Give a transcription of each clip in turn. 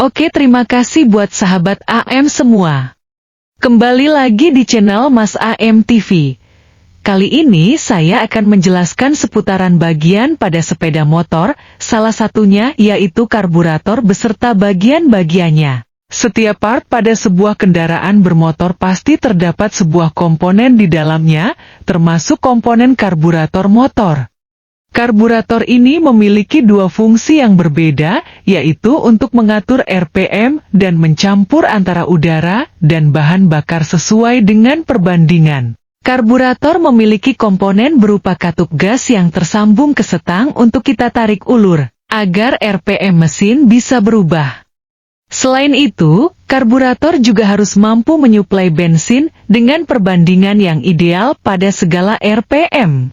Oke, terima kasih buat sahabat AM semua. Kembali lagi di channel Mas AM TV. Kali ini saya akan menjelaskan seputaran bagian pada sepeda motor, salah satunya yaitu karburator beserta bagian-bagiannya. Setiap part pada sebuah kendaraan bermotor pasti terdapat sebuah komponen di dalamnya, termasuk komponen karburator motor. Karburator ini memiliki dua fungsi yang berbeda, yaitu untuk mengatur RPM dan mencampur antara udara dan bahan bakar sesuai dengan perbandingan. Karburator memiliki komponen berupa katup gas yang tersambung ke setang untuk kita tarik ulur, agar RPM mesin bisa berubah. Selain itu, karburator juga harus mampu menyuplai bensin dengan perbandingan yang ideal pada segala RPM.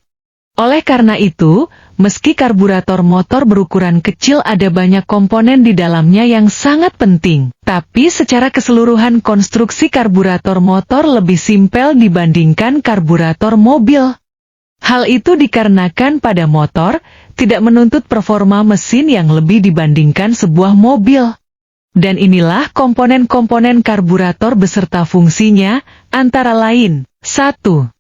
Oleh karena itu, meski karburator motor berukuran kecil ada banyak komponen di dalamnya yang sangat penting, tapi secara keseluruhan konstruksi karburator motor lebih simpel dibandingkan karburator mobil. Hal itu dikarenakan pada motor, tidak menuntut performa mesin yang lebih dibandingkan sebuah mobil. Dan inilah komponen-komponen karburator beserta fungsinya, antara lain, 1.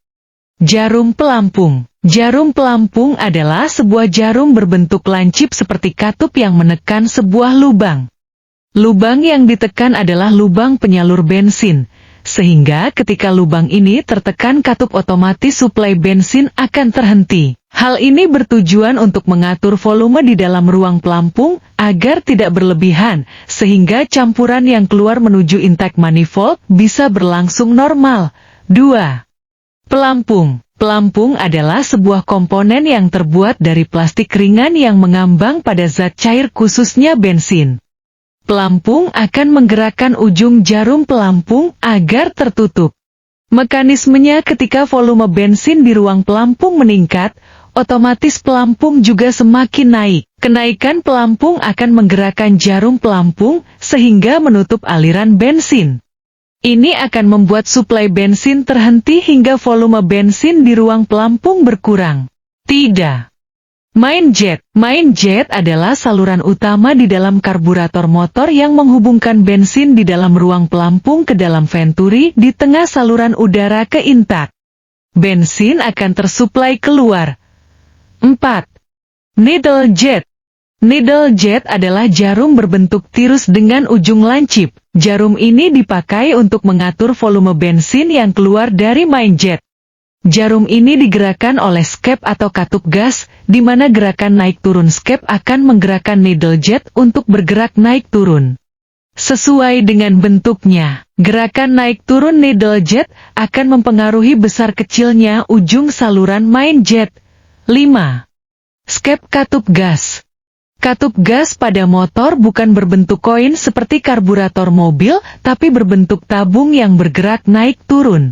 Jarum pelampung. Jarum pelampung adalah sebuah jarum berbentuk lancip seperti katup yang menekan sebuah lubang. Lubang yang ditekan adalah lubang penyalur bensin, sehingga ketika lubang ini tertekan katup otomatis suplai bensin akan terhenti. Hal ini bertujuan untuk mengatur volume di dalam ruang pelampung agar tidak berlebihan, sehingga campuran yang keluar menuju intake manifold bisa berlangsung normal. 2. Pelampung. Pelampung adalah sebuah komponen yang terbuat dari plastik ringan yang mengambang pada zat cair khususnya bensin. Pelampung akan menggerakkan ujung jarum pelampung agar tertutup. Mekanismenya ketika volume bensin di ruang pelampung meningkat, otomatis pelampung juga semakin naik. Kenaikan pelampung akan menggerakkan jarum pelampung sehingga menutup aliran bensin. Ini akan membuat suplai bensin terhenti hingga volume bensin di ruang pelampung berkurang. 3. Main jet. Main jet adalah saluran utama di dalam karburator motor yang menghubungkan bensin di dalam ruang pelampung ke dalam venturi di tengah saluran udara ke intake. Bensin akan tersuplai keluar. 4. Needle jet. Needle jet adalah jarum berbentuk tirus dengan ujung lancip. Jarum ini dipakai untuk mengatur volume bensin yang keluar dari main jet. Jarum ini digerakkan oleh skep atau katup gas, di mana gerakan naik turun skep akan menggerakkan needle jet untuk bergerak naik turun. Sesuai dengan bentuknya, gerakan naik turun needle jet akan mempengaruhi besar kecilnya ujung saluran main jet. 5. Skep katup gas. Katup gas pada motor bukan berbentuk koin seperti karburator mobil, tapi berbentuk tabung yang bergerak naik turun.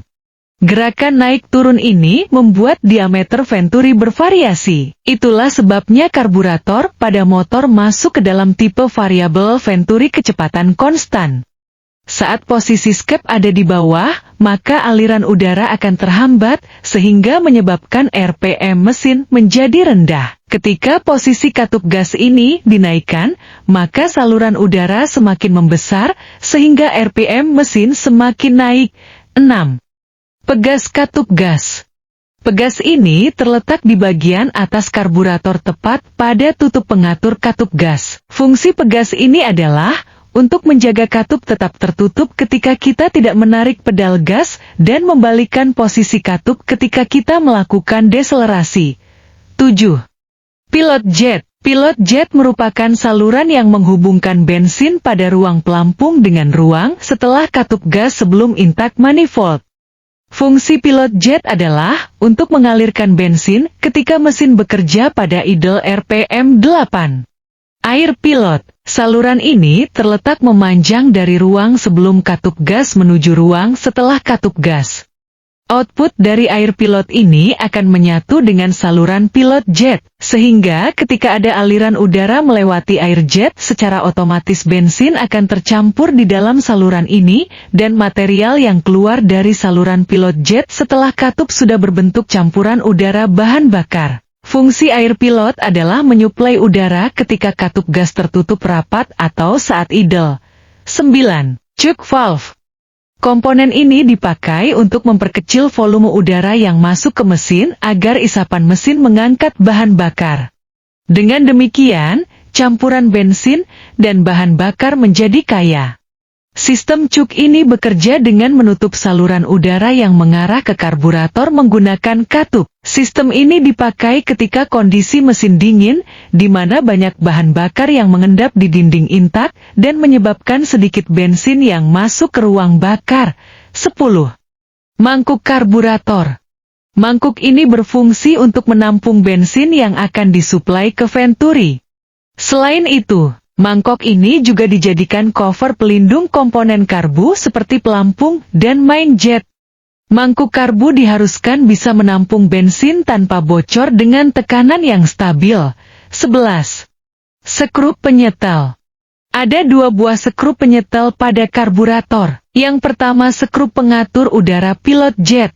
Gerakan naik turun ini membuat diameter venturi bervariasi. Itulah sebabnya karburator pada motor masuk ke dalam tipe variabel venturi kecepatan konstan. Saat posisi skep ada di bawah, maka aliran udara akan terhambat, sehingga menyebabkan RPM mesin menjadi rendah. Ketika posisi katup gas ini dinaikkan, maka saluran udara semakin membesar, sehingga RPM mesin semakin naik. 6. Pegas katup gas. Pegas ini terletak di bagian atas karburator tepat pada tutup pengatur katup gas. Fungsi pegas ini adalah untuk menjaga katup tetap tertutup ketika kita tidak menarik pedal gas dan membalikkan posisi katup ketika kita melakukan deselerasi. 7. Pilot jet. Pilot jet merupakan saluran yang menghubungkan bensin pada ruang pelampung dengan ruang setelah katup gas sebelum intake manifold. Fungsi pilot jet adalah untuk mengalirkan bensin ketika mesin bekerja pada idle RPM 8. Air pilot. Saluran ini terletak memanjang dari ruang sebelum katup gas menuju ruang setelah katup gas. Output dari air pilot ini akan menyatu dengan saluran pilot jet, sehingga ketika ada aliran udara melewati air jet secara otomatis bensin akan tercampur di dalam saluran ini, dan material yang keluar dari saluran pilot jet setelah katup sudah berbentuk campuran udara bahan bakar. Fungsi air pilot adalah menyuplai udara ketika katup gas tertutup rapat atau saat idle. 9. Choke valve. Komponen ini dipakai untuk memperkecil volume udara yang masuk ke mesin agar isapan mesin mengangkat bahan bakar. Dengan demikian, campuran bensin dan bahan bakar menjadi kaya. Sistem choke ini bekerja dengan menutup saluran udara yang mengarah ke karburator menggunakan katup. Sistem ini dipakai ketika kondisi mesin dingin, di mana banyak bahan bakar yang mengendap di dinding intak dan menyebabkan sedikit bensin yang masuk ke ruang bakar. 10. Mangkuk karburator. Mangkuk ini berfungsi untuk menampung bensin yang akan disuplai ke venturi. Selain itu, mangkok ini juga dijadikan cover pelindung komponen karbu seperti pelampung dan main jet. Mangkuk karbu diharuskan bisa menampung bensin tanpa bocor dengan tekanan yang stabil. 11. Skrup penyetel. Ada 2 buah skrup penyetel pada karburator. Yang pertama skrup pengatur udara pilot jet.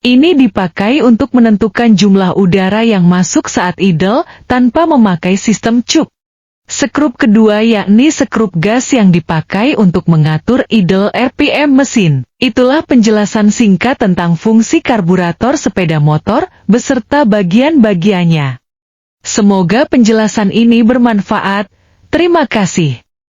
Ini dipakai untuk menentukan jumlah udara yang masuk saat idle tanpa memakai sistem choke. Skrup kedua yakni skrup gas yang dipakai untuk mengatur idle RPM mesin. Itulah penjelasan singkat tentang fungsi karburator sepeda motor beserta bagian-bagiannya. Semoga penjelasan ini bermanfaat. Terima kasih.